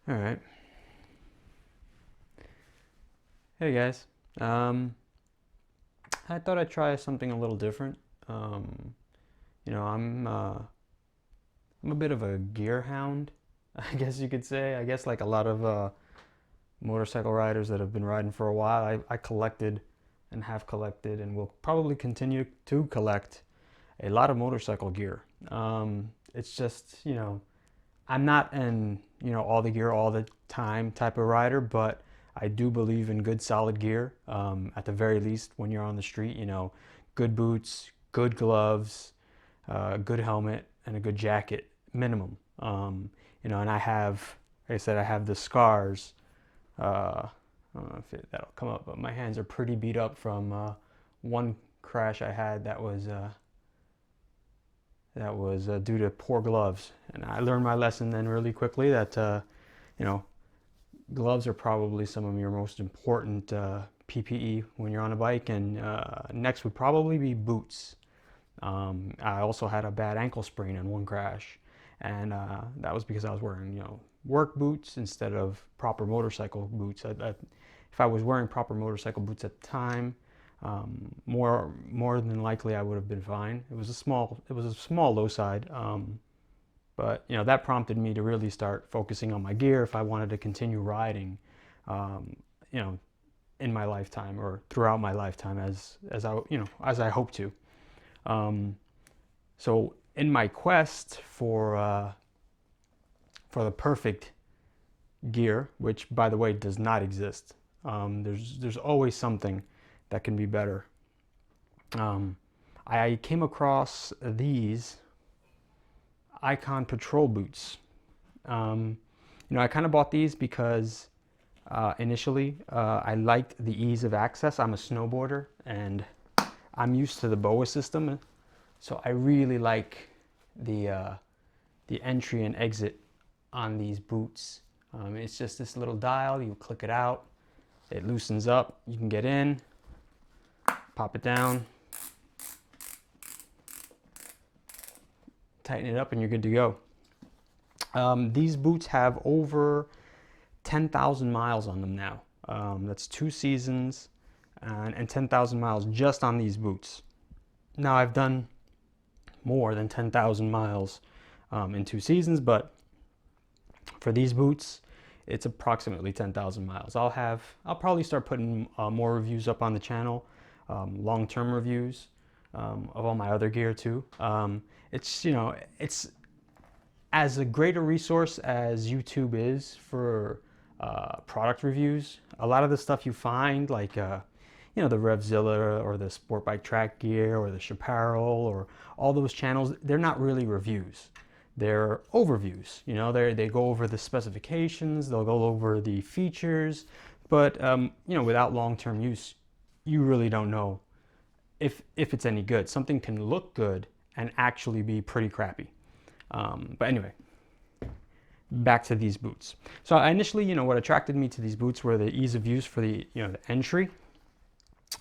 All right. Hey guys. Um, I thought I'd try something a little different. Um, I'm a bit of a gear hound, I guess you could say. I guess like a lot of motorcycle riders that have been riding for a while, I collected and have collected and will probably continue to collect a lot of motorcycle gear. It's just, I'm not an, all the gear all the time type of rider, but I do believe in good solid gear. At the very least, when you're on the street, good boots, good gloves, a good helmet, and a good jacket minimum. And I have, like I said, I have the scars. I don't know if that'll come up, but my hands are pretty beat up from one crash I had that was due to poor gloves. And I learned my lesson then really quickly that you know gloves are probably some of your most important PPE when you're on a bike. And next would probably be boots. I also had a bad ankle sprain in one crash, and that was because I was wearing work boots instead of proper motorcycle boots. If I was wearing proper motorcycle boots at the time, more than likely I would have been fine. It was a small low side, but that prompted me to really start focusing on my gear if I wanted to continue riding, um, you know, in my lifetime or throughout my lifetime as I hope to. Um, so in my quest for the perfect gear, which by the way does not exist, there's always something that can be better. Um, I came across these Icon Patrol boots. Um, I kind of bought these because initially I liked the ease of access. I'm a snowboarder and I'm used to the BOA system, so I really like the uh, the entry and exit on these boots. It's just this little dial. You click it out, it loosens up. You can get in, pop it down, tighten it up, and you're good to go. These boots have over 10,000 miles on them now. That's 2 seasons and 10,000 miles just on these boots. Now, I've done more than 10,000 miles in 2 seasons, but for these boots, it's approximately 10,000 miles. I'll probably start putting more reviews up on the channel, long-term reviews of all my other gear too. It's as a greater resource as YouTube is for product reviews. A lot of the stuff you find, like the Revzilla or the Sport Bike Track Gear or the Chaparral or all those channels, they're not really reviews. They're overviews. They go over the specifications, they'll go over the features, but without long-term use, you really don't know if it's any good. Something can look good and actually be pretty crappy. But anyway, back to these boots. So initially, what attracted me to these boots were the ease of use for the entry.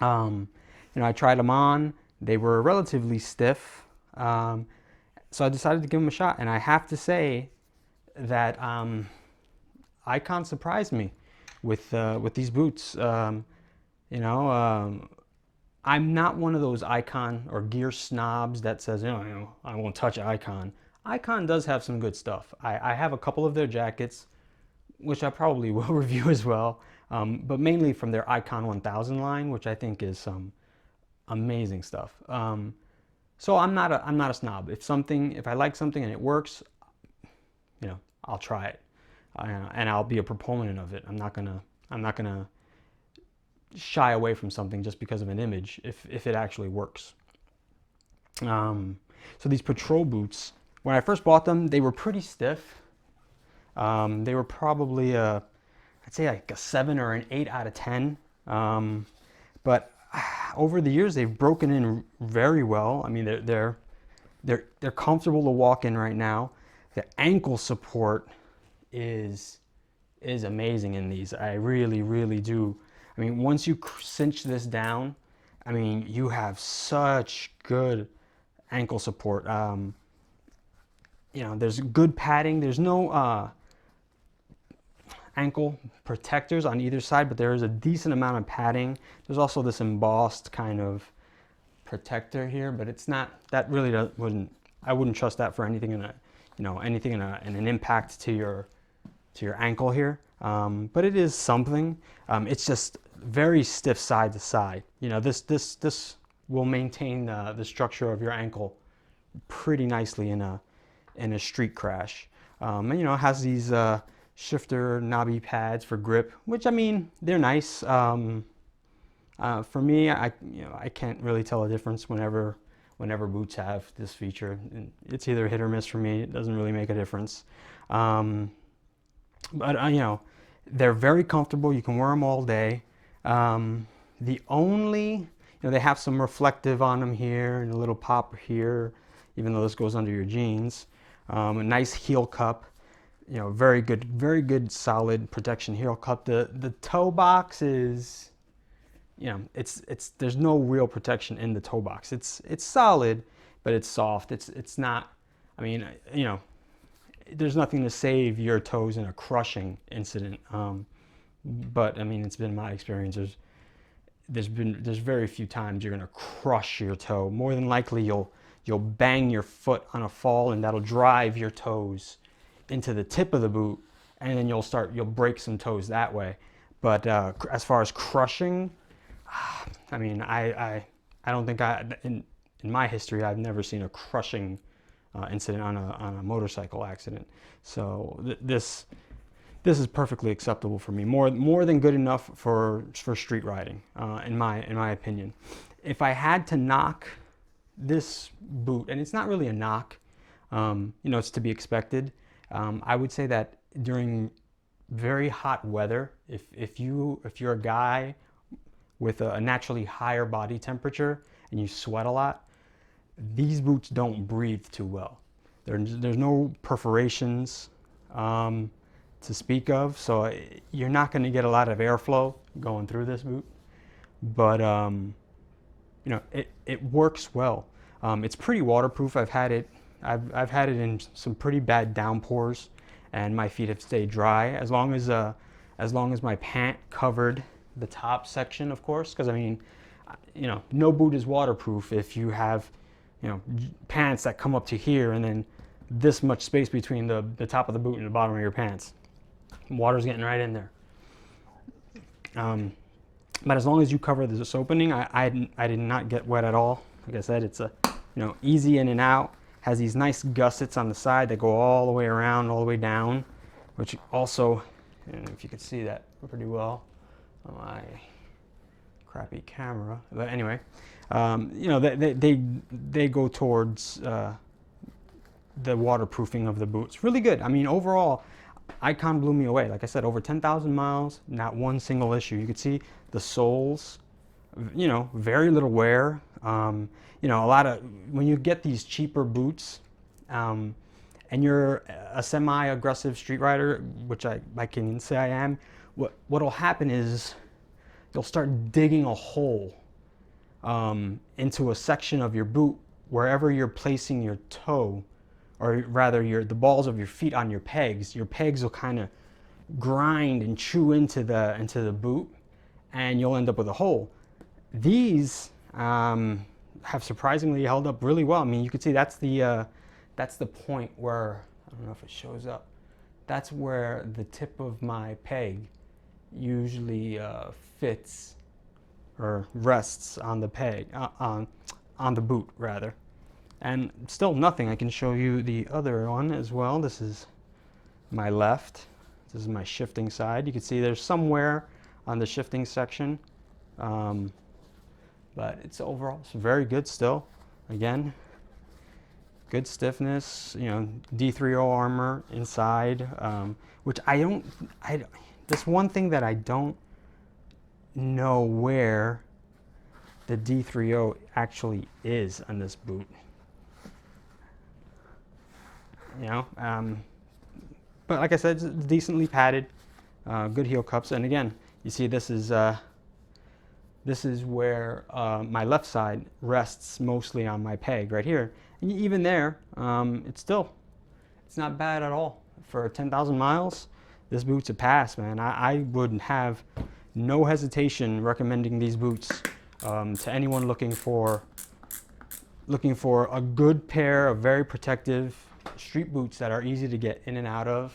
I tried them on. They were relatively stiff. So I decided to give them a shot. And I have to say that Icon surprised me with these boots. I'm not one of those Icon or gear snobs that says, I won't touch Icon. Icon does have some good stuff. I have a couple of their jackets, which I probably will review as well, but mainly from their Icon 1000 line, which I think is some amazing stuff. So I'm not a snob. If I like something and it works, I'll try it, and I'll be a proponent of it. I'm not gonna shy away from something just because of an image if it actually works. So these patrol boots, when I first bought them, they were pretty stiff. They were probably I'd say like a 7 or an 8 out of 10. But over the years, they've broken in very well. I mean, they're comfortable to walk in right now. The ankle support is amazing in these. I really, really do. I mean, once you cinch this down, I mean, you have such good ankle support. There's good padding. There's no ankle protectors on either side, but there is a decent amount of padding. There's also this embossed kind of protector here, but it's not, that really I wouldn't trust that for anything in a, anything in an impact to your ankle here. But it is something. It's just very stiff side to side. This will maintain the structure of your ankle pretty nicely in a street crash. And it has these shifter knobby pads for grip, which, I mean, they're nice. For me, I can't really tell a difference whenever boots have this feature. It's either hit or miss for me. It doesn't really make a difference. But they're very comfortable. You can wear them all day. The only, they have some reflective on them here and a little pop here, even though this goes under your jeans. A nice heel cup. Very good solid protection heel cup. The toe box is, there's no real protection in the toe box. It's solid, but it's soft. It's not, I mean, there's nothing to save your toes in a crushing incident. But I mean, it's been my experience. There's very few times you're gonna crush your toe. More than likely, you'll bang your foot on a fall, and that'll drive your toes into the tip of the boot, and then you'll break some toes that way. But as far as crushing, I mean, I don't think in my history I've never seen a crushing incident on a motorcycle accident. So this is perfectly acceptable for me. More than good enough for street riding, in my opinion. If I had to knock this boot, and it's not really a knock, it's to be expected. I would say that during very hot weather, if you're a guy with a naturally higher body temperature and you sweat a lot, these boots don't breathe too well. There's no perforations to speak of, so you're not going to get a lot of airflow going through this boot. But it works well. It's pretty waterproof. I've had it in some pretty bad downpours, and my feet have stayed dry as long as my pant covered the top section, of course, because I mean, no boot is waterproof if you have pants that come up to here and then this much space between the top of the boot and the bottom of your pants. Water's getting right in there. But as long as you cover this opening, I did not get wet at all. Like I said, it's a easy in and out. Has these nice gussets on the side that go all the way around, all the way down, which also, if you could see that pretty well on my crappy camera. But anyway, they go towards the waterproofing of the boots. Really good. I mean, overall, Icon blew me away. Like I said, over 10,000 miles, not one single issue. You could see the soles, very little wear. A lot of, when you get these cheaper boots, and you're a semi-aggressive street rider, which I can say I am, what'll happen is you'll start digging a hole into a section of your boot wherever you're placing your toe, or rather the balls of your feet on your pegs. Your pegs will kind of grind and chew into the boot, and you'll end up with a hole. These have surprisingly held up really well. I mean, you can see that's the point where, I don't know if it shows up, that's where the tip of my peg usually fits or rests on the peg, on the boot rather. And still nothing. I can show you the other one as well. This is my left. This is my shifting side. You can see there's somewhere on the shifting section, but it's overall it's very good still. Again, good stiffness. D3O armor inside, which this one thing that I don't know where the D3O actually is on this boot. But like I said, it's decently padded, good heel cups, and again, you see this is where my left side rests mostly on my peg right here, and even there, it's not bad at all for 10,000 miles. this boot's a pass, man. I would have no hesitation recommending these boots to anyone looking for a good pair of very protective street boots that are easy to get in and out of.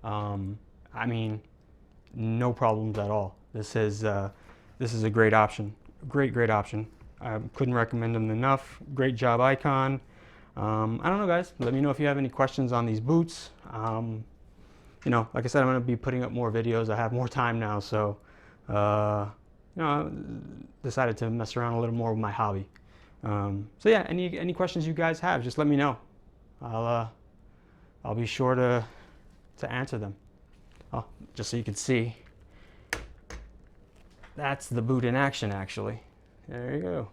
I mean, no problems at all. This is a great option. Great option. I couldn't recommend them enough. Great job, Icon. I don't know, guys. Let me know if you have any questions on these boots. You know, like I said, I'm going to be putting up more videos. I have more time now, so you know, I decided to mess around a little more with my hobby. So yeah, any questions you guys have, just let me know. I'll be sure to answer them. Oh, just so you can see, that's the boot in action, actually. There you go.